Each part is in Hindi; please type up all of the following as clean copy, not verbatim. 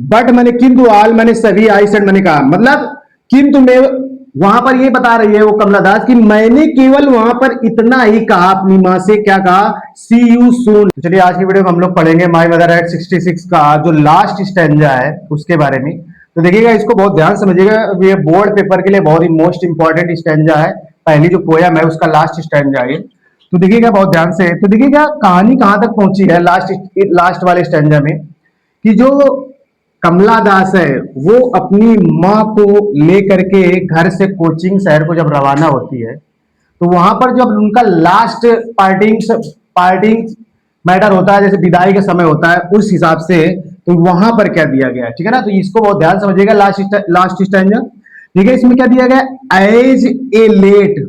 बट मैंने किंतु आल मैंने सभी आई सेड मैंने कहा, मतलब किंतु मैं वहां पर ये बता रही है वो कमला दास कि मैंने केवल वहां पर इतना ही कहा अपनी मां से, क्या कहा, सी यू सून। तो चलिए आज की वीडियो में हम लोग पढ़ेंगे माई मदर एट 66 का जो लास्ट स्टैंजा है उसके बारे में। तो देखिएगा, इसको बहुत ध्यान समझिएगा, ये बोर्ड पेपर के लिए बहुत ही मोस्ट इंपॉर्टेंट स्टैंजा है। पहली जो पोयम है उसका लास्ट स्टैंजा है। तो देखिएगा बहुत ध्यान से, तो देखिएगा कहानी कहां तक पहुंची है लास्ट वाले स्टैंजा में, कि जो कमला दास है वो अपनी माँ को लेकर के घर से कोचिंग शहर को जब रवाना होती है, तो वहां पर जब उनका लास्ट पार्टिंग मैटर होता है, जैसे विदाई का समय होता है, उस हिसाब से तो वहां पर क्या दिया गया है, ठीक है ना। तो इसको बहुत ध्यान समझिएगा, लास्ट स्टैंजा। ठीक है, इसमें क्या दिया गया, एज ए लेट।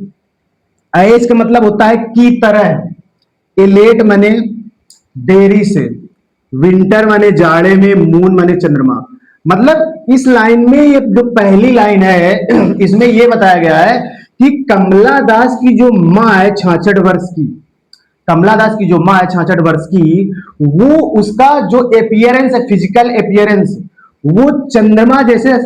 एज का मतलब होता है की तरह, ए लेट माने देरी से, विंटर माने जाड़े में, मून माने चंद्रमा। मतलब इस लाइन में ये जो पहली लाइन है इसमें ये बताया गया है कि कमला दास की जो माँ है 66 वर्ष की, कमला दास की जो माँ है 66 वर्ष की, वो उसका जो एपियरेंस है, फिजिकल एपियरेंस, वो चंद्रमा जैसे,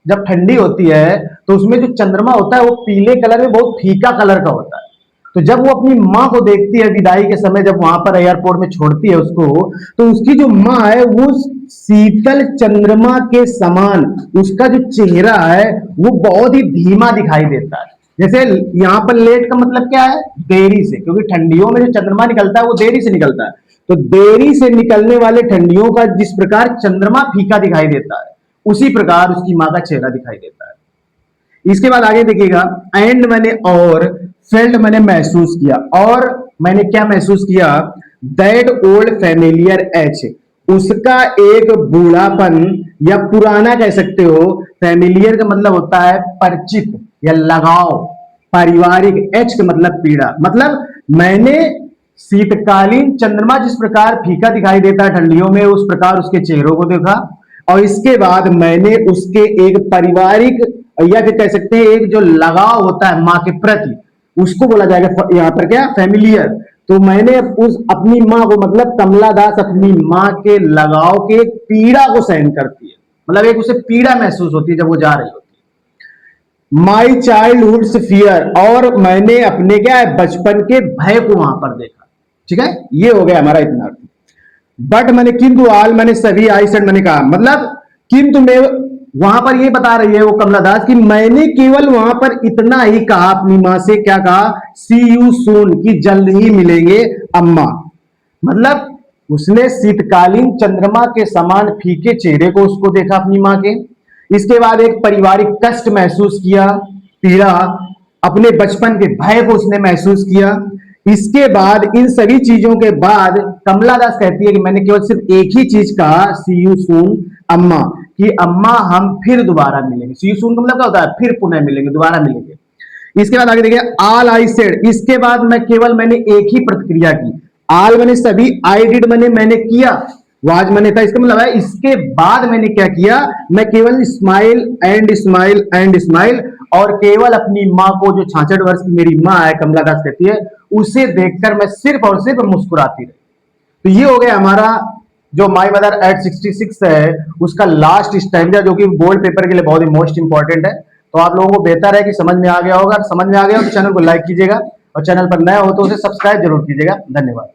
जब ठंडी होती है तो उसमें जो चंद्रमा होता है वो पीले कलर में बहुत फीका कलर का होता है। तो जब वो अपनी माँ को देखती है विदाई के समय, जब वहां पर एयरपोर्ट में छोड़ती है उसको, तो उसकी जो माँ है वो शीतल चंद्रमा के समान, उसका जो चेहरा है वो बहुत ही धीमा दिखाई देता है। जैसे यहां पर लेट का मतलब क्या है, देरी से, क्योंकि ठंडियों में जो चंद्रमा निकलता है वो देरी से निकलता है। तो देरी से निकलने वाले ठंडियों का जिस प्रकार चंद्रमा फीका दिखाई देता है, उसी प्रकार उसकी माँ का चेहरा दिखाई देता है। इसके बाद आगे देखिएगा, एंड मैंने और, फेल्ट मैंने महसूस किया, और मैंने क्या महसूस किया, दैट ओल्ड फैमिलियर एच, उसका एक बूढ़ापन या पुराना कह सकते हो। फैमिलियर का मतलब होता है परिचित या लगाव, पारिवारिक, एच का मतलब पीड़ा। मतलब मैंने शीतकालीन चंद्रमा जिस प्रकार फीका दिखाई देता है ठंडियों में, उस प्रकार उसके चेहरों को देखा। और इसके बाद मैंने उसके एक पारिवारिक या फिर कह सकते हैं एक जो लगाव होता है माँ के प्रति, उसको बोला जाएगा यहाँ पर क्या, फैमिलियर। तो मैंने उस अपनी माँ को, मतलब कमला दास अपनी माँ के लगाव के पीड़ा को सहन करती है, मतलब एक उसे पीड़ा महसूस होती है जब वो जा रही होती है। माई चाइल्डहुड फियर, और मैंने अपने क्या है बचपन के भय को वहां पर देखा। ठीक है, ये हो गया हमारा इतना। बट मैंने किंतु आल मैंने सभी आई सेड मैंने कहा, मतलब किंतु मैं वहां पर ये बता रही है वो कमला दास कि मैंने केवल वहां पर इतना ही कहा अपनी मां से, क्या कहा, सी यू सून, कि जल्द ही मिलेंगे अम्मा। मतलब उसने शीतकालीन चंद्रमा के समान फीके चेहरे को उसको देखा अपनी मां के। इसके बाद एक पारिवारिक कष्ट महसूस किया, पीड़ा, अपने बचपन के भय को उसने महसूस किया। इसके बाद इन सभी चीजों के बाद कमला दास कहती है कि मैंने केवल सिर्फ एक ही चीज कहा, सी यू सून अम्मा, कि अम्मा हम फिर दोबारा मिलेंगे। सी यू सून का मतलब क्या होता है, फिर पुनः मिलेंगे, दोबारा मिलेंगे। इसके बाद आगे देखिए, आल आई सेड, इसके बाद मैंने एक ही प्रतिक्रिया की। आल मैंने सभी, आई डिड मैंने किया, वाज मैंने था, इसका मतलब है इसके बाद मैंने क्या किया, मैं केवल smile and smile and smile, और केवल अपनी माँ को, जो 66 वर्ष की मेरी माँ है कमला दास कहती है, उसे देखकर मैं सिर्फ और सिर्फ मुस्कुराती रही। तो ये हो गया हमारा जो माई मदर एट 66 है उसका लास्ट स्टैंजा, जो कि बोर्ड पेपर के लिए बहुत ही मोस्ट इंपॉर्टेंट है। तो आप लोगों को बेहतर है कि समझ में आ गया होगा। समझ में आ गया हो तो चैनल को लाइक कीजिएगा, और चैनल पर नया हो तो उसे सब्सक्राइब जरूर कीजिएगा। धन्यवाद।